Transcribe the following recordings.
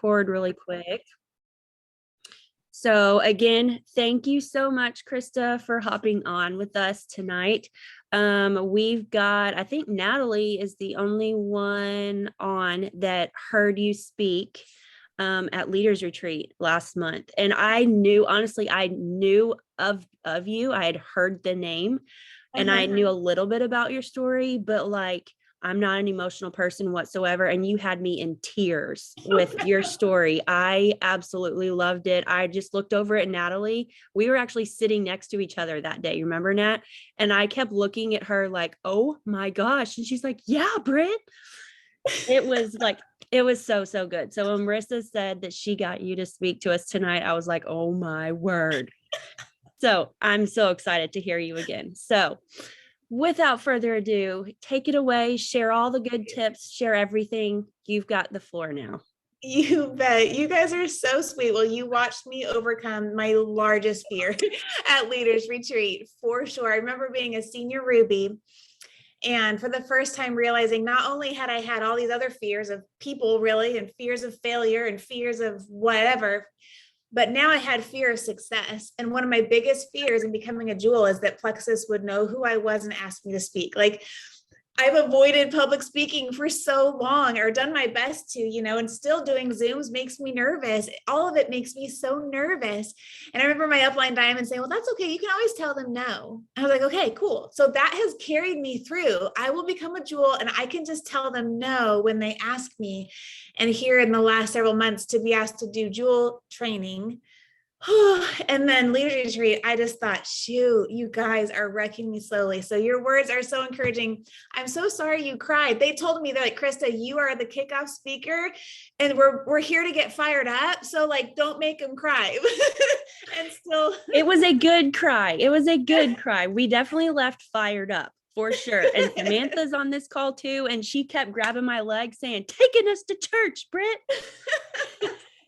record really quick. So again, thank you so much, Krista, for hopping on with us tonight. We've got, I think Natalie is the only one on that heard you speak at Leaders Retreat last month. And I knew, honestly, I knew of you. I had heard the name and I knew a little bit about your story, but like, I'm not an emotional person whatsoever. And you had me in tears with your story. I absolutely loved it. I just looked over at Natalie. We were actually sitting next to each other that day. You remember, Nat? And I kept looking at her like, oh my gosh. And she's like, yeah, Britt. It was like, it was so, so good. So when Marissa said that she got you to speak to us tonight, I was like, oh my word. So I'm so excited to hear you again. So without further ado, take it away, share all the good tips, share everything. You've got the floor now. You bet. You guys are so sweet. Well, you watched me overcome my largest fear at Leaders Retreat for sure. I remember being a senior Ruby and for the first time realizing not only had I had all these other fears of people really and fears of failure and fears of whatever, but now I had fear of success. And one of my biggest fears in becoming a jewel is that Plexus would know who I was and ask me to speak. Like I've avoided public speaking for so long or done my best to, and still doing Zooms makes me nervous. All of it makes me so nervous. And I remember my upline diamond saying, well, that's okay. You can always tell them no. I was like, okay, cool. So that has carried me through. I will become a jewel and I can just tell them no when they ask me. And here in the last several months to be asked to do jewel training, and then Leaders Retreat, I just thought, shoot, you guys are wrecking me slowly. So your words are so encouraging. I'm so sorry you cried. They told me, they're like, Krista, you are the kickoff speaker and we're here to get fired up. So like, don't make them cry. And still. It was a good cry. It was a good cry. We definitely left fired up for sure. And Samantha's on this call too. And she kept grabbing my leg saying, taking us to church, Britt.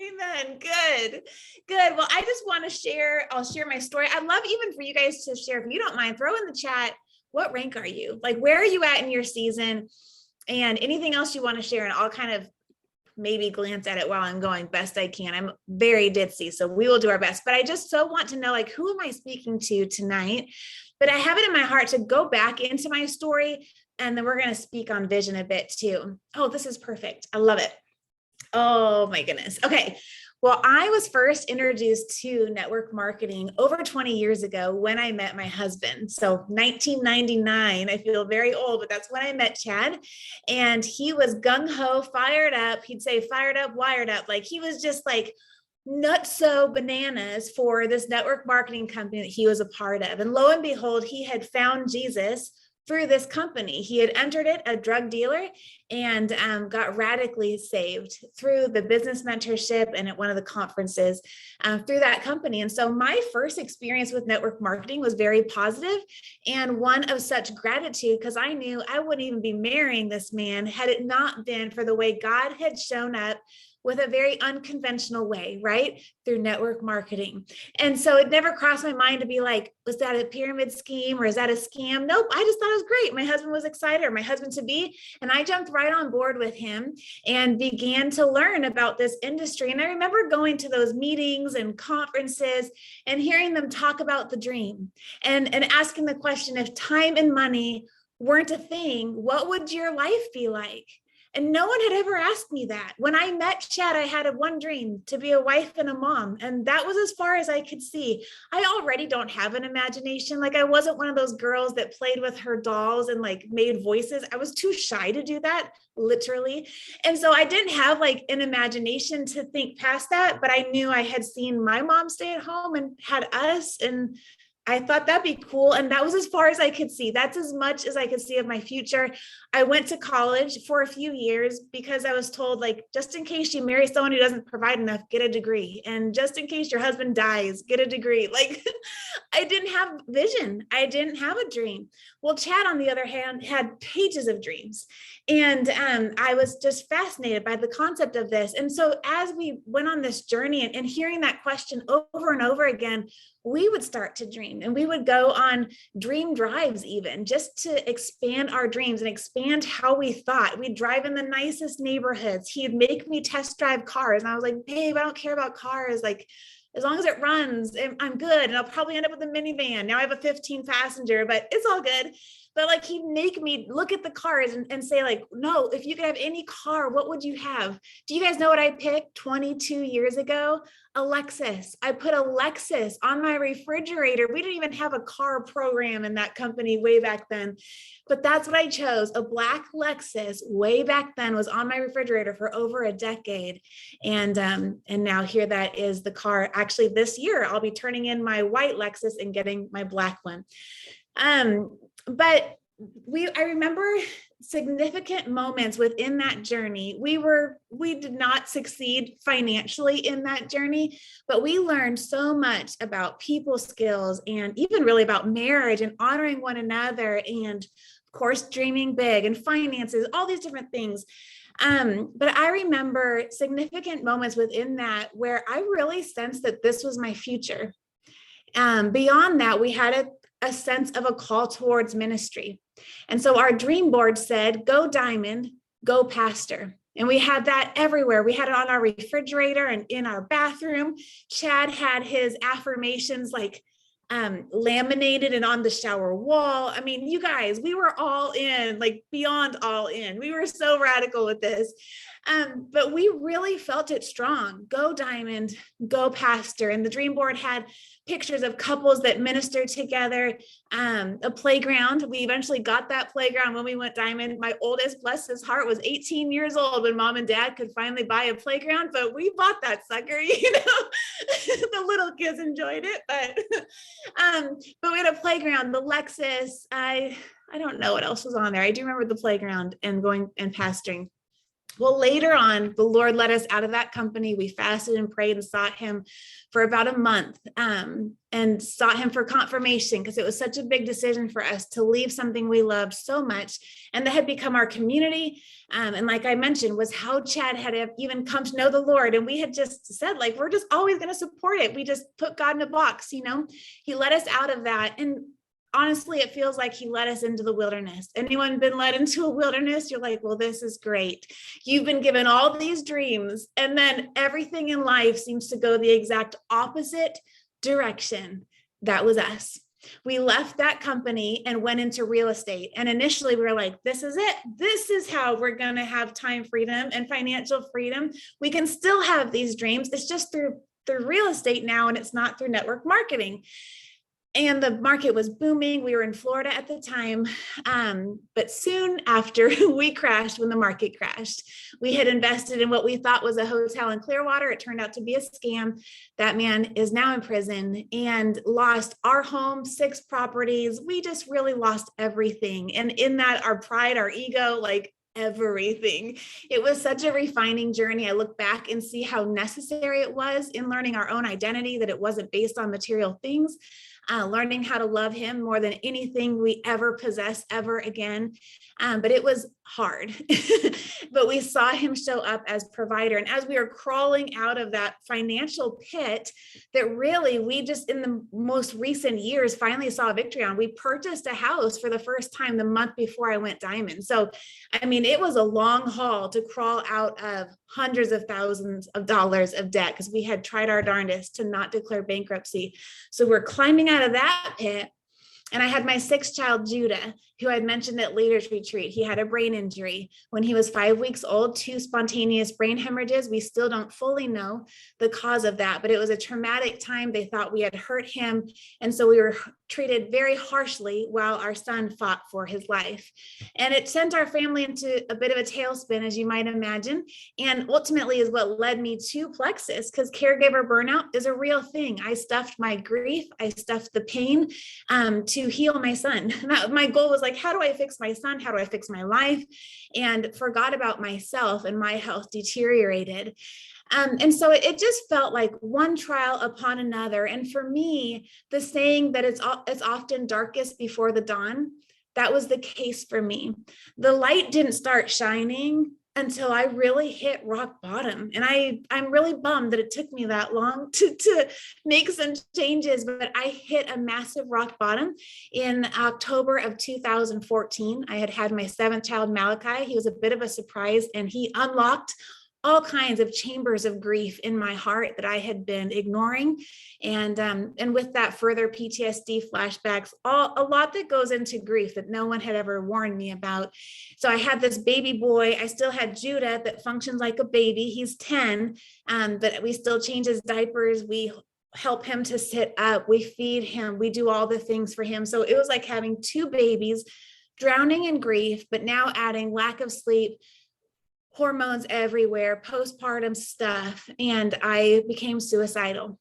Amen. Good. Well, I just want to share, I'll share my story. I'd love even for you guys to share, if you don't mind, throw in the chat, what rank are you? Like, where are you at in your season and anything else you want to share? And I'll kind of maybe glance at it while I'm going best I can. I'm very ditzy, so we will do our best, but I just so want to know, like, who am I speaking to tonight? But I have it in my heart to go back into my story. And then we're going to speak on vision a bit too. Oh, this is perfect. I love it. Oh my goodness. Okay. Well, I was first introduced to network marketing over 20 years ago when I met my husband. So 1999, I feel very old, but that's when I met Chad. And he was gung-ho, fired up. He'd say fired up, wired up. Like he was just like nutso bananas for this network marketing company that he was a part of. And lo and behold, he had found Jesus through this company. He had entered it, a drug dealer, and got radically saved through the business mentorship and at one of the conferences through that company. And so my first experience with network marketing was very positive and one of such gratitude because I knew I wouldn't even be marrying this man had it not been for the way God had shown up with a very unconventional way, right? Through network marketing. And so it never crossed my mind to be like, was that a pyramid scheme or is that a scam? Nope. I just thought it was great. My husband was excited, or my husband to be, and I jumped right on board with him and began to learn about this industry. And I remember going to those meetings and conferences and hearing them talk about the dream and asking the question, if time and money weren't a thing, what would your life be like? And no one had ever asked me that. When I met Chad, I had one dream, to be a wife and a mom. And that was as far as I could see. I already don't have an imagination. Like I wasn't one of those girls that played with her dolls and like made voices. I was too shy to do that, literally. And so I didn't have like an imagination to think past that, but I knew I had seen my mom stay at home and had us, and I thought that'd be cool. And that was as far as I could see. That's as much as I could see of my future. I went to college for a few years because I was told, like, just in case you marry someone who doesn't provide enough, get a degree. And just in case your husband dies, get a degree. Like, I didn't have vision. I didn't have a dream. Well, Chad, on the other hand, had pages of dreams. And I was just fascinated by the concept of this. And so as we went on this journey and hearing that question over and over again, we would start to dream. dream. And we would go on dream drives, even just to expand our dreams and expand how we thought. We'd drive in the nicest neighborhoods. He'd make me test drive cars. And I was like, babe, I don't care about cars. Like, as long as it runs, I'm good. And I'll probably end up with a minivan. Now I have a 15 passenger, but it's all good. But like, he'd make me look at the cars and say like, no, if you could have any car, what would you have? Do you guys know what I picked 22 years ago? A Lexus. I put a Lexus on my refrigerator. We didn't even have a car program in that company way back then, but that's what I chose. A black Lexus way back then was on my refrigerator for over a decade. And now here that is the car. Actually, this year I'll be turning in my white Lexus and getting my black one. But I remember significant moments within that journey. We did not succeed financially in that journey, but we learned so much about people skills and even really about marriage and honoring one another, and of course, dreaming big and finances, all these different things. But I remember significant moments within that where I really sensed that this was my future. Beyond that, we had a sense of a call towards ministry. And so our dream board said, go diamond, go pastor. And we had that everywhere. We had it on our refrigerator and in our bathroom. Chad had his affirmations like laminated and on the shower wall. I mean, you guys, we were all in, like beyond all in. We were so radical with this. But we really felt it strong. Go diamond, go pastor. And the dream board had pictures of couples that ministered together, a playground. We eventually got that playground when we went diamond. My oldest, bless his heart, was 18 years old when mom and dad could finally buy a playground, but we bought that sucker, you know. The little kids enjoyed it, but we had a playground, the Lexus. I don't know what else was on there. I do remember the playground and going and pastoring. Well, later on, the Lord led us out of that company. We fasted and prayed and sought him for about a month, and sought him for confirmation, because it was such a big decision for us to leave something we loved so much and that had become our community. And like I mentioned, was how Chad had even come to know the Lord. And we had just said, like, we're just always going to support it. We just put God in a box, you know. He led us out of that. And honestly, it feels like he led us into the wilderness. Anyone been led into a wilderness? You're like, well, this is great. You've been given all these dreams, and then everything in life seems to go the exact opposite direction. That was us. We left that company and went into real estate. And initially we were like, this is it. This is how we're going to have time freedom and financial freedom. We can still have these dreams. It's just through real estate now, and it's not through network marketing. And the market was booming. We were in Florida at the time. But soon after we crashed, when the market crashed, we had invested in what we thought was a hotel in Clearwater. It turned out to be a scam. That man is now in prison and lost our home, 6 properties. We just really lost everything. And in that, our pride, our ego, like everything. It was such a refining journey. I look back and see how necessary it was in learning our own identity, that it wasn't based on material things. Learning how to love him more than anything we ever possess ever again. But it was hard, but we saw him show up as provider. And as we were crawling out of that financial pit that really we just in the most recent years finally saw a victory on, we purchased a house for the first time the month before I went diamond. So, I mean, it was a long haul to crawl out of hundreds of thousands of dollars of debt, because we had tried our darndest to not declare bankruptcy. So we're climbing out of that pit. And I had my 6th child, Judah, who I'd mentioned at Leaders Retreat. He had a brain injury when he was 5 weeks old, 2 spontaneous brain hemorrhages. We still don't fully know the cause of that, but it was a traumatic time. They thought we had hurt him. And so we were treated very harshly while our son fought for his life. And it sent our family into a bit of a tailspin, as you might imagine, and ultimately is what led me to Plexus, because caregiver burnout is a real thing. I stuffed my grief, I stuffed the pain to heal my son. My goal was like, how do I fix my son? How do I fix my life? And forgot about myself, and my health deteriorated. And so it just felt like one trial upon another. And for me, the saying that it's often darkest before the dawn, that was the case for me. The light didn't start shining until I really hit rock bottom. And I'm really bummed that it took me that long to make some changes, but I hit a massive rock bottom in October of 2014. I had had my seventh child, Malachi. He was a bit of a surprise, and he unlocked all kinds of chambers of grief in my heart that I had been ignoring. And with that, further PTSD flashbacks, a lot that goes into grief that no one had ever warned me about. So I had this baby boy. I still had Judah that functions like a baby. He's 10, but we still change his diapers. We help him to sit up. We feed him. We do all the things for him. So it was like having two babies, drowning in grief, but now adding lack of sleep, hormones everywhere, postpartum stuff, and I became suicidal.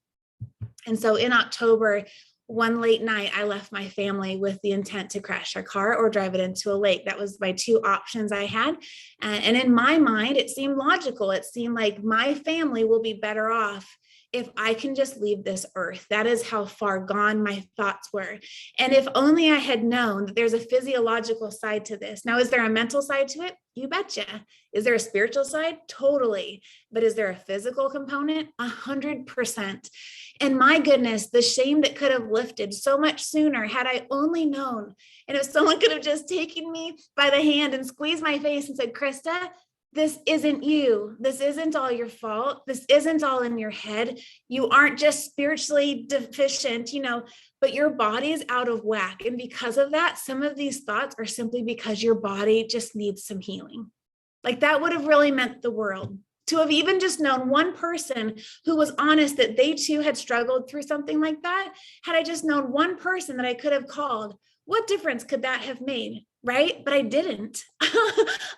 And so in October, one late night, I left my family with the intent to crash our car or drive it into a lake. That was my two options I had. And in my mind, it seemed logical. It seemed like my family will be better off if I can just leave this earth. That is how far gone my thoughts were. And if only I had known that there's a physiological side to this. Now, is there a mental side to it? You betcha. Is there a spiritual side? Totally. But is there a physical component? 100%. And my goodness, the shame that could have lifted so much sooner had I only known. And if someone could have just taken me by the hand and squeezed my face and said, Krista, this isn't you. This isn't all your fault. This isn't all in your head. You aren't just spiritually deficient, but your body is out of whack. And because of that, some of these thoughts are simply because your body just needs some healing. Like that would have really meant the world. To have even just known one person who was honest that they too had struggled through something like that, had I just known one person that I could have called, what difference could that have made? Right? But I didn't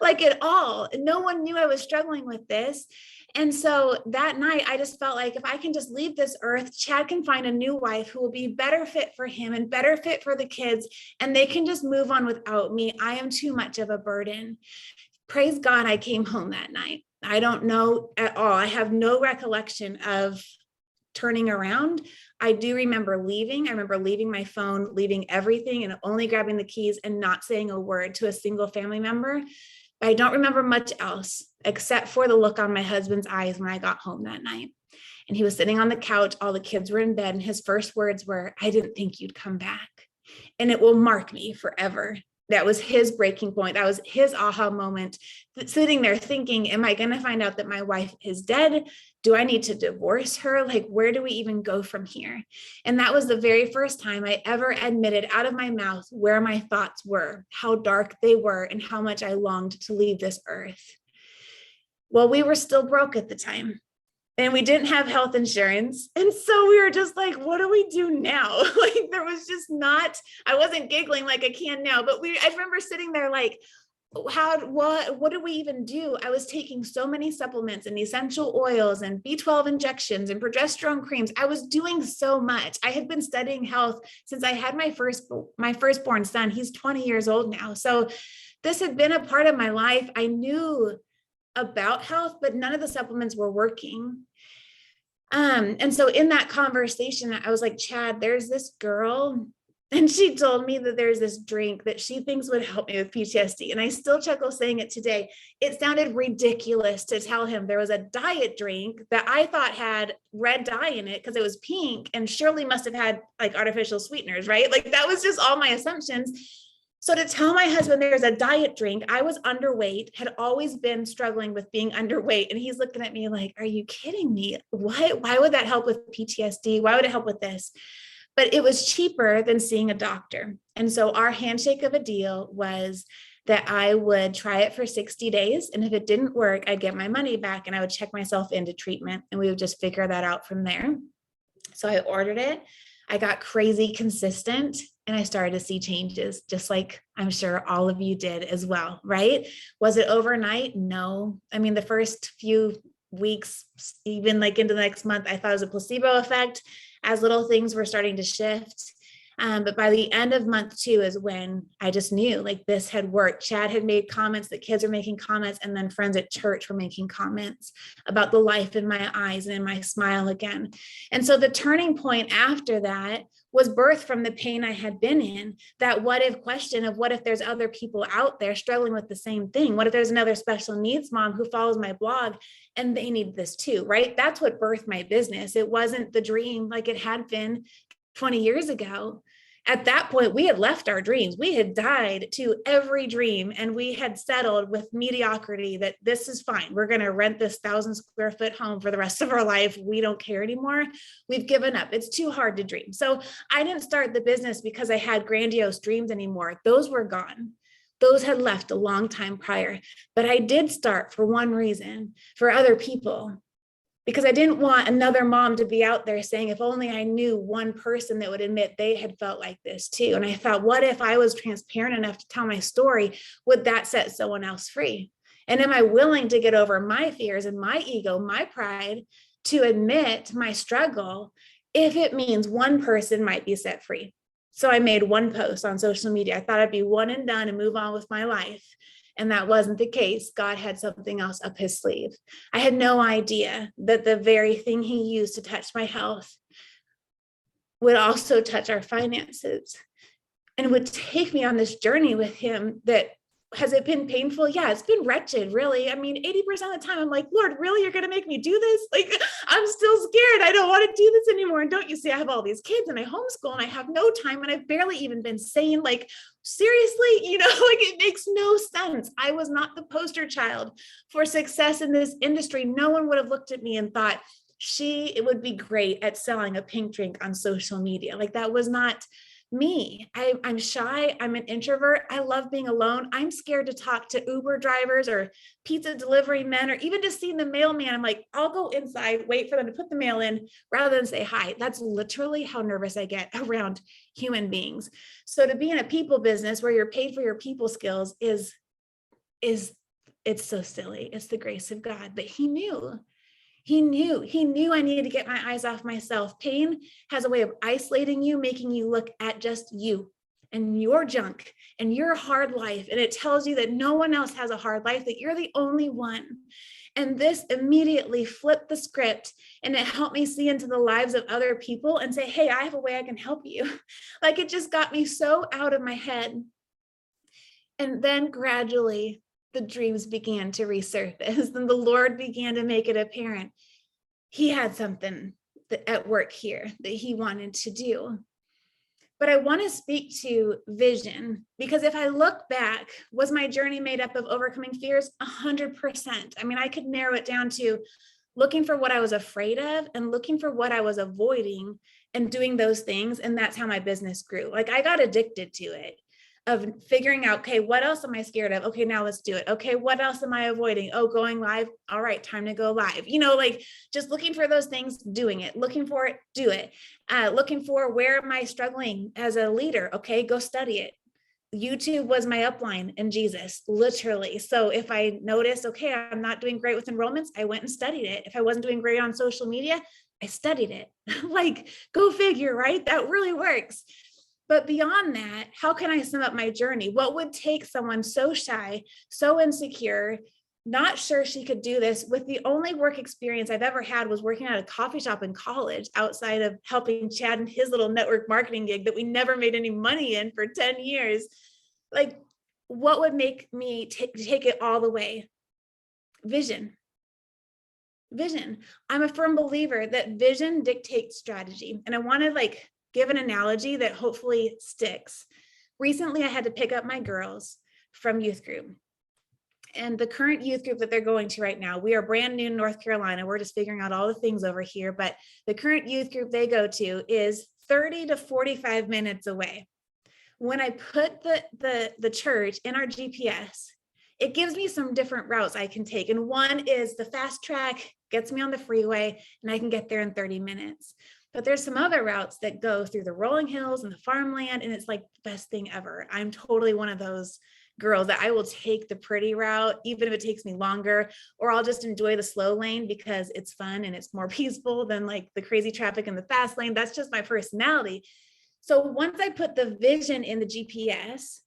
like at all. No one knew I was struggling with this. And so that night, I just felt like if I can just leave this earth, Chad can find a new wife who will be better fit for him and better fit for the kids, and they can just move on without me. I am too much of a burden. Praise God, I came home that night. I don't know at all. I have no recollection of turning around. I do remember leaving. I remember leaving my phone, leaving everything, and only grabbing the keys and not saying a word to a single family member. I don't remember much else except for the look on my husband's eyes when I got home that night. And he was sitting on the couch. All the kids were in bed. And his first words were, I didn't think you'd come back. And it will mark me forever. That was his breaking point. That was his aha moment. Sitting there thinking, am I going to find out that my wife is dead? Do I need to divorce her? Like, where do we even go from here? And that was the very first time I ever admitted out of my mouth where my thoughts were, how dark they were, and how much I longed to leave this earth. Well, we were still broke at the time. And we didn't have health insurance. And so we were just like, what do we do now? Like, there was just not, I wasn't giggling like I can now, but I remember sitting there like, what do we even do? I was taking so many supplements and essential oils and B12 injections and progesterone creams. I was doing so much. I had been studying health since I had my firstborn son. He's 20 years old now. So this had been a part of my life. I knew about health, but none of the supplements were working. And so in that conversation, I was like, Chad, there's this girl, and she told me that there's this drink that she thinks would help me with PTSD. And I still chuckle saying it today. It sounded ridiculous to tell him there was a diet drink that I thought had red dye in it because it was pink and surely must have had like artificial sweeteners, right? Like that was just all my assumptions. So to tell my husband there's a diet drink, I was underweight, had always been struggling with being underweight. And he's looking at me like, are you kidding me? Why would that help with PTSD? Why would it help with this? But it was cheaper than seeing a doctor. And so our handshake of a deal was that I would try it for 60 days. And if it didn't work, I'd get my money back and I would check myself into treatment and we would just figure that out from there. So I ordered it. I got crazy consistent and I started to see changes, just like I'm sure all of you did as well, right? Was it overnight? No. I mean, the first few weeks, even like into the next month, I thought it was a placebo effect as little things were starting to shift. But by the end of month 2 is when I just knew like this had worked. Chad had made comments, the kids are making comments, and then friends at church were making comments about the life in my eyes and in my smile again. And so the turning point after that was birthed from the pain I had been in, that what if question of what if there's other people out there struggling with the same thing? What if there's another special needs mom who follows my blog and they need this too, right? That's what birthed my business. It wasn't the dream like it had been 20 years ago. At that point, we had left our dreams. We had died to every dream, and we had settled with mediocrity that this is fine. We're going to rent this 1,000-square-foot home for the rest of our life. We don't care anymore. We've given up. It's too hard to dream. So I didn't start the business because I had grandiose dreams anymore. Those were gone. Those had left a long time prior. But I did start for one reason, for other people. Because I didn't want another mom to be out there saying, if only I knew one person that would admit they had felt like this too. And I thought, what if I was transparent enough to tell my story? Would that set someone else free? And am I willing to get over my fears and my ego, my pride, to admit my struggle if it means one person might be set free? So I made one post on social media. I thought I'd be one and done and move on with my life. And that wasn't the case. God had something else up his sleeve. I had no idea that the very thing he used to touch my health would also touch our finances and would take me on this journey with him that, has it been painful? Yeah, it's been wretched, really. I mean, 80% of the time I'm like, Lord, really? You're going to make me do this? Like, I'm still scared. I don't want to do this anymore. And don't you see, I have all these kids and I homeschool and I have no time and I've barely even been sane. Like, seriously, like it makes no sense. I was not the poster child for success in this industry. No one would have looked at me and thought it would be great at selling a pink drink on social media. Like, that was not me. I'm shy. I'm an introvert. I love being alone. I'm scared to talk to Uber drivers or pizza delivery men, or even just seeing the mailman. I'm like, I'll go inside, wait for them to put the mail in rather than say hi. That's literally how nervous I get around human beings. So to be in a people business where you're paid for your people skills is it's so silly. It's the grace of God. But he knew I needed to get my eyes off myself. Pain has a way of isolating you, making you look at just you and your junk and your hard life. And it tells you that no one else has a hard life, that you're the only one. And this immediately flipped the script, and it helped me see into the lives of other people and say, hey, I have a way I can help you. Like, it just got me so out of my head. And then gradually, the dreams began to resurface and the Lord began to make it apparent he had something at work here that he wanted to do. But I want to speak to vision, because if I look back, was my journey made up of overcoming fears? 100%. I mean, I could narrow it down to looking for what I was afraid of and looking for what I was avoiding and doing those things. And that's how my business grew. Like, I got addicted to it, of figuring out, okay, what else am I scared of? Okay, now let's do it. Okay, what else am I avoiding? Oh, going live. All right, time to go live. Like, just looking for those things, doing it, looking for it, do it. Looking for, where am I struggling as a leader? Okay, go study it. YouTube was my upline in Jesus, literally. So if I noticed, okay, I'm not doing great with enrollments, I went and studied it. If I wasn't doing great on social media, I studied it. Like, go figure, right? That really works. But beyond that, how can I sum up my journey? What would take someone so shy, so insecure, not sure she could do this, with the only work experience I've ever had was working at a coffee shop in college, outside of helping Chad in his little network marketing gig that we never made any money in for 10 years. Like, what would make me take it all the way? Vision. I'm a firm believer that vision dictates strategy. And I want to give an analogy that hopefully sticks. Recently, I had to pick up my girls from youth group. And the current youth group that they're going to right now, we are brand new in North Carolina. We're just figuring out all the things over here. But the current youth group they go to is 30 to 45 minutes away. When I put the church in our GPS, it gives me some different routes I can take. And one is the fast track, gets me on the freeway, and I can get there in 30 minutes. But there's some other routes that go through the rolling hills and the farmland, and it's like the best thing ever. I'm totally one of those girls that I will take the pretty route, even if it takes me longer, or I'll just enjoy the slow lane because it's fun and it's more peaceful than like the crazy traffic in the fast lane. That's just my personality. So once I put the vision in the GPS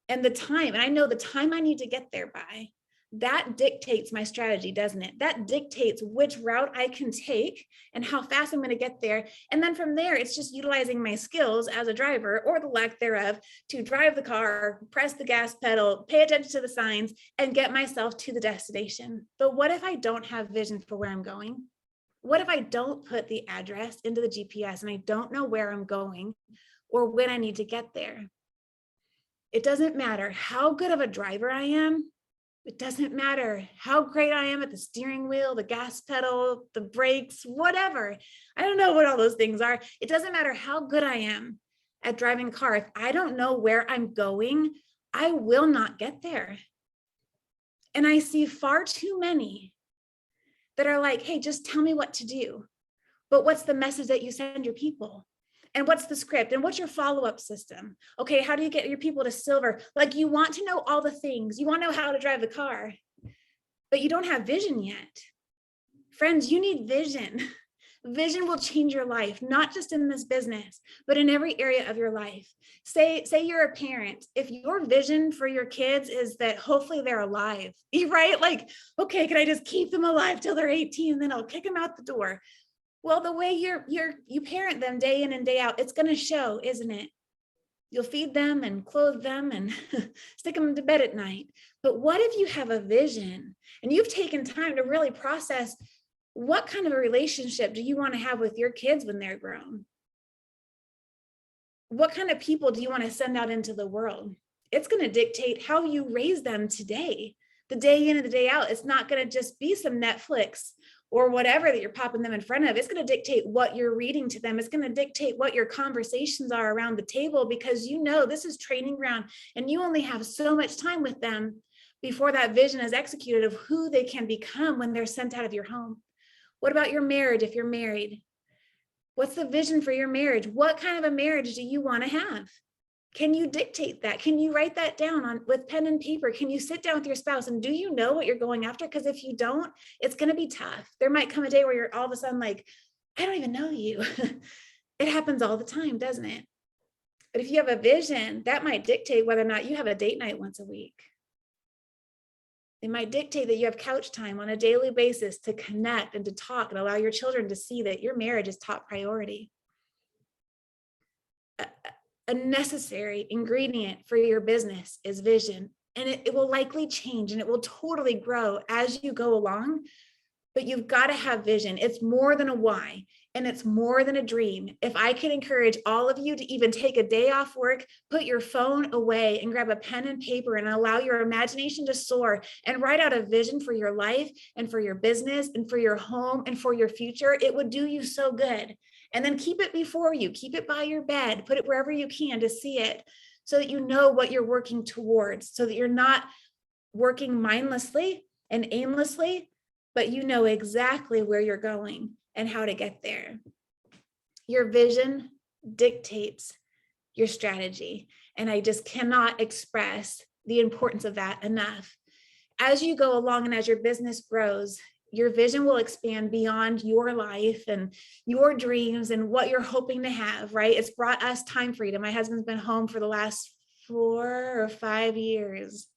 and the time, and I know the time I need to get there by, that dictates my strategy, doesn't it? That dictates which route I can take and how fast I'm going to get there. And then from there, it's just utilizing my skills as a driver, or the lack thereof, to drive the car, press the gas pedal, pay attention to the signs, and get myself to the destination. But what if I don't have vision for where I'm going? What if I don't put the address into the GPS and I don't know where I'm going or when I need to get there? It doesn't matter how good of a driver I am. It doesn't matter how great I am at the steering wheel, the gas pedal, the brakes, whatever. I don't know what all those things are. It doesn't matter how good I am at driving a car. If I don't know where I'm going, I will not get there. And I see far too many that are like, hey, just tell me what to do. But what's the message that you send your people? And what's the script? And what's your follow-up system? Okay, how do you get your people to silver? Like, you want to know all the things. You want to know how to drive the car, but you don't have vision yet. Friends, you need vision. Vision will change your life, not just in this business, but in every area of your life. Say you're a parent. If your vision for your kids is that hopefully they're alive, right? Like, okay, can I just keep them alive till they're 18 and then I'll kick them out the door? Well, the way you parent them day in and day out, it's going to show, isn't it? You'll feed them and clothe them and stick them to bed at night. But what if you have a vision and you've taken time to really process, what kind of a relationship do you want to have with your kids when they're grown? What kind of people do you want to send out into the world? It's going to dictate how you raise them today, the day in and the day out. It's not going to just be some Netflix or whatever that you're popping them in front of. It's going to dictate what you're reading to them. It's going to dictate what your conversations are around the table, because you know this is training ground and you only have so much time with them before that vision is executed of who they can become when they're sent out of your home. What about your marriage if you're married? What's the vision for your marriage? What kind of a marriage do you want to have? Can you dictate that? Can you write that down with pen and paper? Can you sit down with your spouse and do you know what you're going after? Because if you don't, it's going to be tough. There might come a day where you're all of a sudden like, I don't even know you. It happens all the time, doesn't it? But if you have a vision, that might dictate whether or not you have a date night once a week. It might dictate that you have couch time on a daily basis to connect and to talk and allow your children to see that your marriage is top priority. A necessary ingredient for your business is vision, and it will likely change and it will totally grow as you go along, but you've got to have vision. It's more than a why, and it's more than a dream. If I could encourage all of you to even take a day off work, put your phone away and grab a pen and paper and allow your imagination to soar and write out a vision for your life and for your business and for your home and for your future, it would do you so good. And then keep it before you, keep it by your bed, put it wherever you can to see it so that you know what you're working towards, so that you're not working mindlessly and aimlessly, but you know exactly where you're going and how to get there. Your vision dictates your strategy. And I just cannot express the importance of that enough. As you go along and as your business grows, your vision will expand beyond your life and your dreams and what you're hoping to have, right? It's brought us time freedom. My husband's been home for the last 4 or 5 years.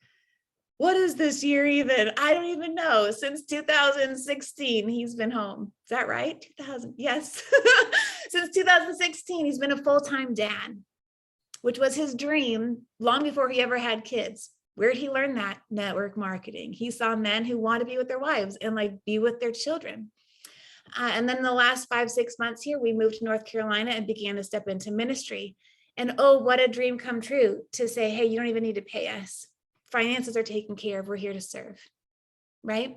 What is this year even? I don't even know. Since 2016, he's been home. Is that right? 2000, yes. Since 2016, he's been a full-time dad, which was his dream long before he ever had kids. Where'd he learn that? Network marketing. He saw men who want to be with their wives and like be with their children. And then in the last 5-6 months here, we moved to North Carolina and began to step into ministry. And oh, what a dream come true to say, hey, you don't even need to pay us. Finances are taken care of. We're here to serve, right?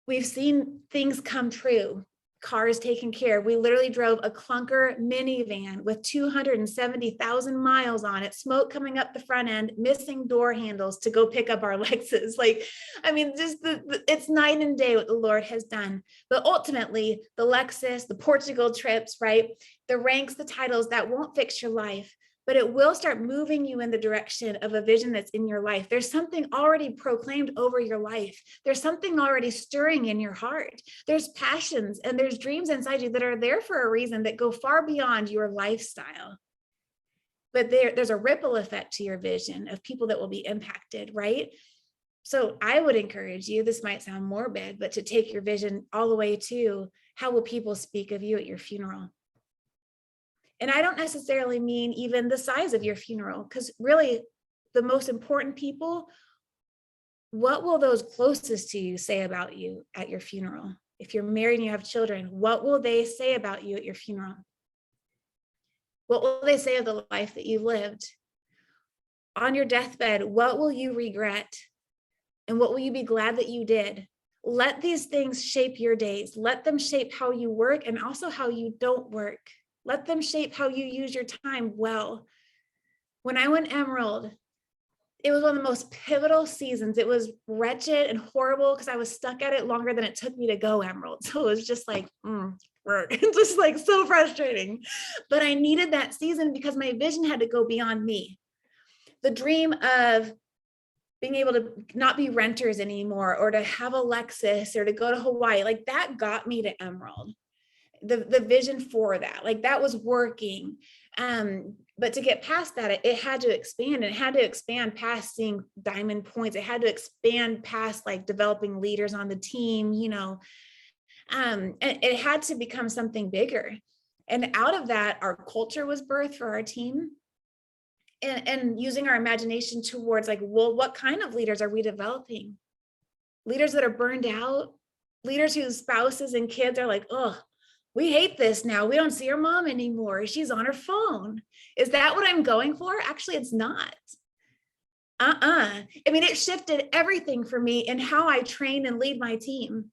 We've seen things come true. Cars taken care of. We literally drove a clunker minivan with 270,000 miles on it, smoke coming up the front end, missing door handles to go pick up our Lexus. Like, I mean, just it's night and day what the Lord has done. But ultimately, the Lexus, the Portugal trips, right? The ranks, the titles, that won't fix your life. but it will start moving you in the direction of a vision that's in your life. There's something already proclaimed over your life. There's something already stirring in your heart. There's passions and there's dreams inside you that are there for a reason that go far beyond your lifestyle. But there's a ripple effect to your vision of people that will be impacted, right? So I would encourage you, this might sound morbid, but to take your vision all the way to how will people speak of you at your funeral? And I don't necessarily mean even the size of your funeral, because really the most important people, what will those closest to you say about you at your funeral? If you're married and you have children, what will they say about you at your funeral? What will they say of the life that you lived? On your deathbed, what will you regret? And what will you be glad that you did? Let these things shape your days. Let them shape how you work and also how you don't work. Let them shape how you use your time well. When I went Emerald, it was one of the most pivotal seasons. It was wretched and horrible because I was stuck at it longer than it took me to go Emerald. So it was just like, work. Just like so frustrating. But I needed that season because my vision had to go beyond me. The dream of being able to not be renters anymore, or to have a Lexus, or to go to Hawaii, like that got me to Emerald. The vision for that, like that was working. But to get past that, it had to expand, and it had to expand past seeing diamond points. It had to expand past like developing leaders on the team, and it had to become something bigger. And out of that, our culture was birthed for our team. And using our imagination towards like, well, what kind of leaders are we developing? Leaders that are burned out, leaders whose spouses and kids are like, oh, we hate this now. We don't see our mom anymore. She's on her phone. Is that what I'm going for? Actually, it's not. I mean, it shifted everything for me in how I train and lead my team.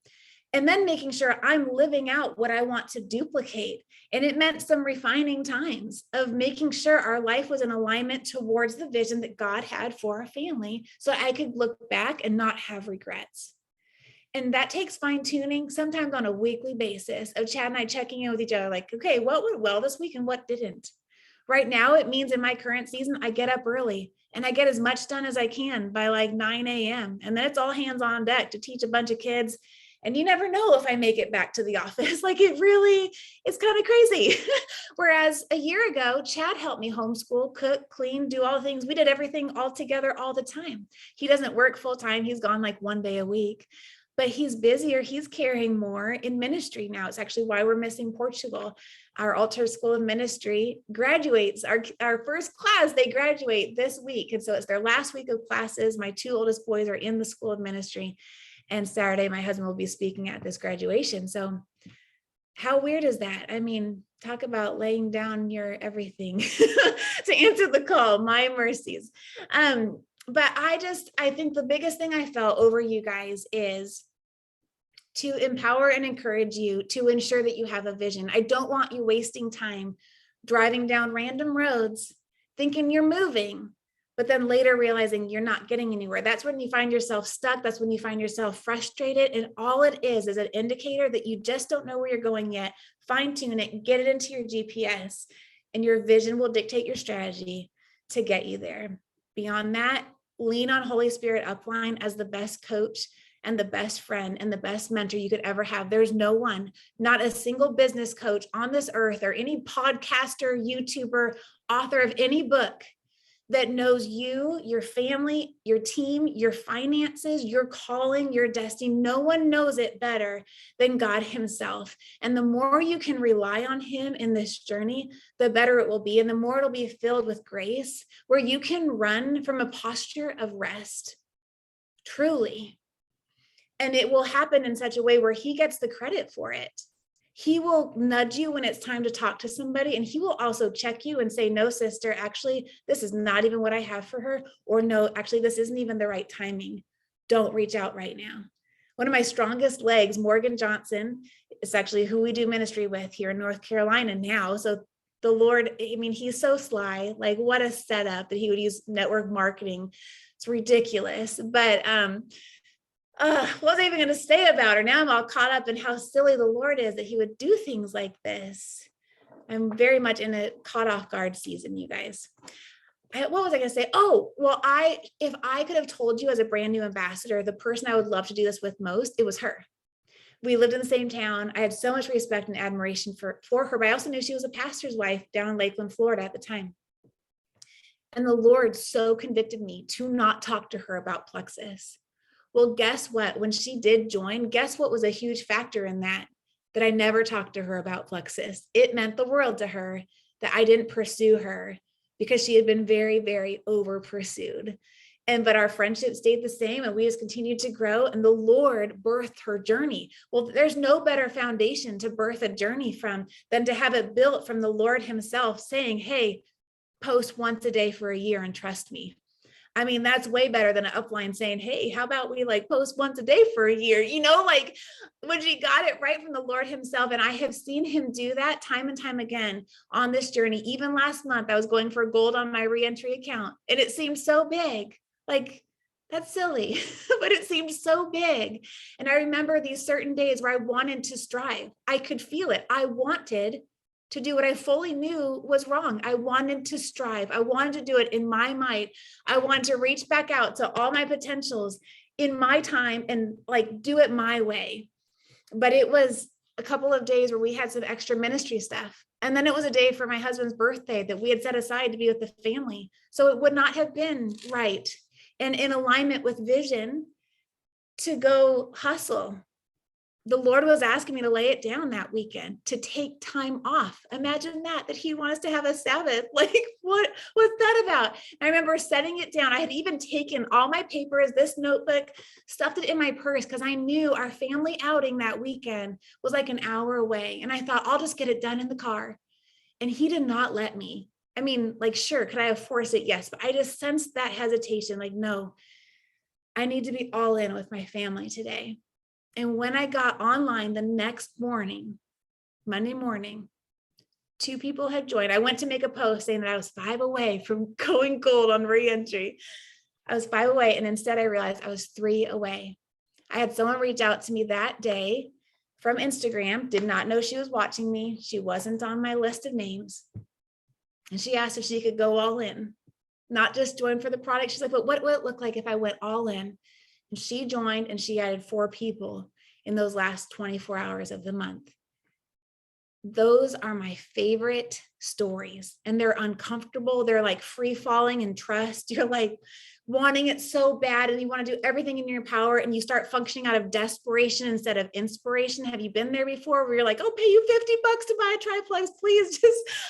And then making sure I'm living out what I want to duplicate. And it meant some refining times of making sure our life was in alignment towards the vision that God had for our family, so I could look back and not have regrets. And that takes fine tuning, sometimes on a weekly basis, of Chad and I checking in with each other, like, okay, what went well this week and what didn't? Right now, it means in my current season, I get up early and I get as much done as I can by like 9 a.m. And then it's all hands on deck to teach a bunch of kids. And you never know if I make it back to the office. Like it really, it's kind of crazy. Whereas a year ago, Chad helped me homeschool, cook, clean, do all the things. We did everything all together all the time. He doesn't work full time. He's gone like one day a week, but he's busier. He's carrying more in ministry now. It's actually why we're missing Portugal. Our Altar School of Ministry graduates, our first class, they graduate this week. And so it's their last week of classes. My two oldest boys are in the School of Ministry. And Saturday, my husband will be speaking at this graduation. So how weird is that? I mean, talk about laying down your everything to answer the call, my mercies. But I think the biggest thing I felt over you guys is to empower and encourage you to ensure that you have a vision. I don't want you wasting time driving down random roads thinking you're moving, but then later realizing you're not getting anywhere. That's when you find yourself stuck. That's when you find yourself frustrated. And all it is an indicator that you just don't know where you're going yet. Fine tune it, get it into your GPS, and your vision will dictate your strategy to get you there. Beyond that, lean on Holy Spirit Upline as the best coach and the best friend and the best mentor you could ever have. There's no one, not a single business coach on this earth, or any podcaster, YouTuber, author of any book that knows you, your family, your team, your finances, your calling, your destiny. No one knows it better than God himself. And the more you can rely on him in this journey, the better it will be. And the more it'll be filled with grace, where you can run from a posture of rest, truly. And it will happen in such a way where he gets the credit for it. He will nudge you when it's time to talk to somebody, and he will also check you and say, no, sister, actually, this is not even what I have for her. Or no, actually, this isn't even the right timing. Don't reach out right now. One of my strongest legs, Morgan Johnson, is actually who we do ministry with here in North Carolina now. So the Lord, I mean, he's so sly, like what a setup that he would use network marketing. It's ridiculous. But what was I even going to say about her? Now I'm all caught up in how silly the Lord is that he would do things like this. I'm very much in a caught off guard season, you guys. What was I going to say? Oh, well, if I could have told you as a brand new ambassador, the person I would love to do this with most, it was her. We lived in the same town. I had so much respect and admiration for her, but I also knew she was a pastor's wife down in Lakeland, Florida at the time. And the Lord so convicted me to not talk to her about Plexus. Well, guess what? When she did join, guess what was a huge factor in that? That I never talked to her about Plexus. It meant the world to her that I didn't pursue her because she had been very, very over pursued. But our friendship stayed the same and we just continued to grow, and the Lord birthed her journey. Well, there's no better foundation to birth a journey from than to have it built from the Lord himself saying, hey, post once a day for a year and trust me. I mean, that's way better than an upline saying, hey, how about we like post once a day for a year? Like when she got it right from the Lord himself. And I have seen him do that time and time again on this journey. Even last month, I was going for gold on my reentry account and it seemed so big. Like, that's silly, but it seemed so big. And I remember these certain days where I wanted to strive. I could feel it. I wanted to do what I fully knew was wrong. I wanted to strive. I wanted to do it in my might. I wanted to reach back out to all my potentials in my time and like do it my way. But it was a couple of days where we had some extra ministry stuff. And then it was a day for my husband's birthday that we had set aside to be with the family. So it would not have been right and in alignment with vision to go hustle. The Lord was asking me to lay it down that weekend, to take time off. Imagine that he wants to have a Sabbath. Like, what's that about? I remember setting it down. I had even taken all my papers, this notebook, stuffed it in my purse because I knew our family outing that weekend was like an hour away. And I thought, I'll just get it done in the car. And he did not let me. I mean, like, sure, could I have forced it? Yes, but I just sensed that hesitation. Like, no, I need to be all in with my family today. And when I got online the next morning, Monday morning, 2 people had joined. I went to make a post saying that I was 5 away from going gold on reentry. I was 5 away. And instead I realized I was 3 away. I had someone reach out to me that day from Instagram, did not know she was watching me. She wasn't on my list of names. And she asked if she could go all in, not just join for the product. She's like, but what would it look like if I went all in? And she joined and she added 4 people in those last 24 hours of the month. Those are my favorite stories, and they're uncomfortable. They're like free falling in trust. You're like wanting it so bad and you want to do everything in your power and you start functioning out of desperation instead of inspiration. Have you been there before where you're like, I'll pay you $50 to buy a triplex, please?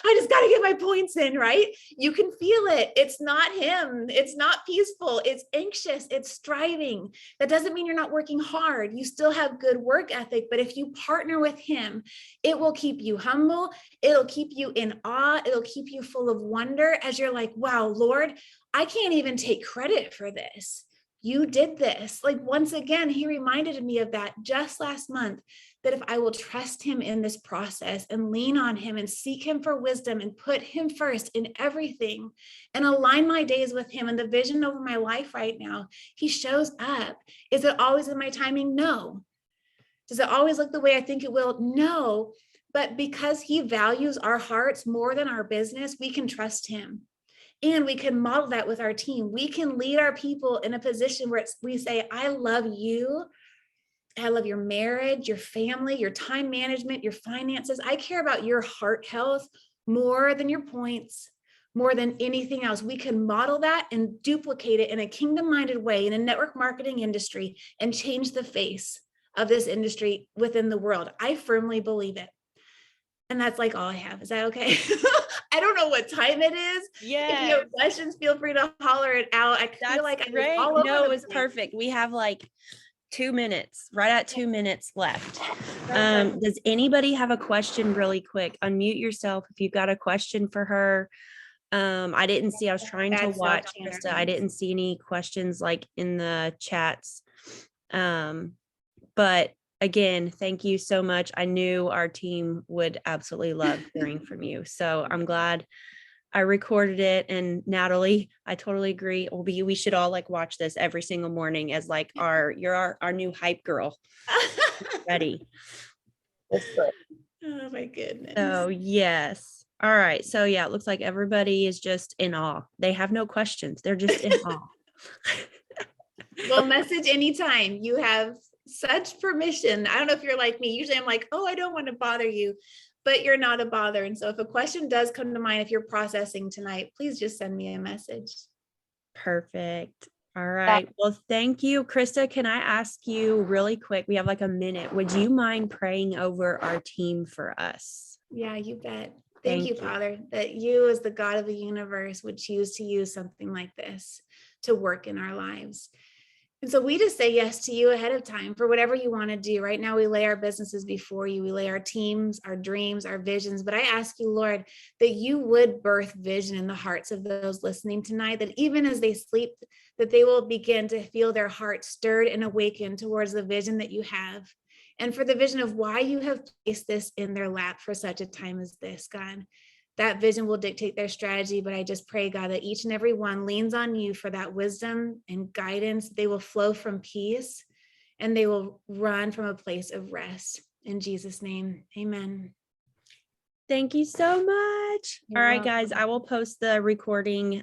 I just got to get my points in, right? You can feel it. It's not him. It's not peaceful. It's anxious. It's striving. That doesn't mean you're not working hard. You still have good work ethic, but if you partner with him, it will keep you humble. It'll keep you in awe. It'll keep you full of wonder as you're like, wow, Lord, I can't even take credit for this. You did this. Like, once again, he reminded me of that just last month, that if I will trust him in this process and lean on him and seek him for wisdom and put him first in everything and align my days with him and the vision over my life right now, he shows up. Is it always in my timing? No. Does it always look the way I think it will? No. But because he values our hearts more than our business, we can trust him. And we can model that with our team. We can lead our people in a position where we say, I love you. I love your marriage, your family, your time management, your finances. I care about your heart health more than your points, more than anything else. We can model that and duplicate it in a kingdom-minded way in a network marketing industry and change the face of this industry within the world. I firmly believe it. And that's like all I have. Is that okay? I don't know what time it is. Yeah. If you have questions, feel free to holler it out. I feel like I was all over No, it was place. perfect. We have like 2 minutes, right at 2 minutes left. Perfect. Does anybody have a question really quick? Unmute yourself if you've got a question for her. I didn't see, I was trying to Bad cell watch tower. Krista. I didn't see any questions like in the chats. But again, thank you so much. I knew our team would absolutely love hearing from you. So I'm glad I recorded it. And Natalie, I totally agree. We should all like watch this every single morning as like you're our new hype girl. Ready. Oh my goodness. So, yes. All right. So, yeah, it looks like everybody is just in awe. They have no questions. They're just in awe. Well, message anytime. You have such permission. I don't know if you're like me. Usually I'm like, oh, I don't want to bother you, but you're not a bother. And so if a question does come to mind, if you're processing tonight, please just send me a message. Perfect. All right. Well, thank you, Krista. Can I ask you really quick? We have like a minute. Would you mind praying over our team for us? Yeah, you bet. Thank Thank you, you. Father, that you, as the God of the universe, would choose to use something like this to work in our lives. And so we just say yes to you ahead of time for whatever you want to do. Right now, we lay our businesses before you. We lay our teams, our dreams, our visions. But I ask you, Lord, that you would birth vision in the hearts of those listening tonight, that even as they sleep, that they will begin to feel their hearts stirred and awakened towards the vision that you have. And for the vision of why you have placed this in their lap for such a time as this, God. That vision will dictate their strategy, but I just pray, God, that each and every one leans on you for that wisdom and guidance. They will flow from peace and they will run from a place of rest. In Jesus' name, amen. Thank you so much. You're All right, guys, welcome. I will post the recording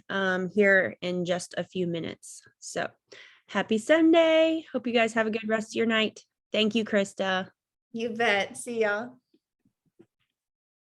here in just a few minutes. So happy Sunday. Hope you guys have a good rest of your night. Thank you, Krista. You bet. See y'all.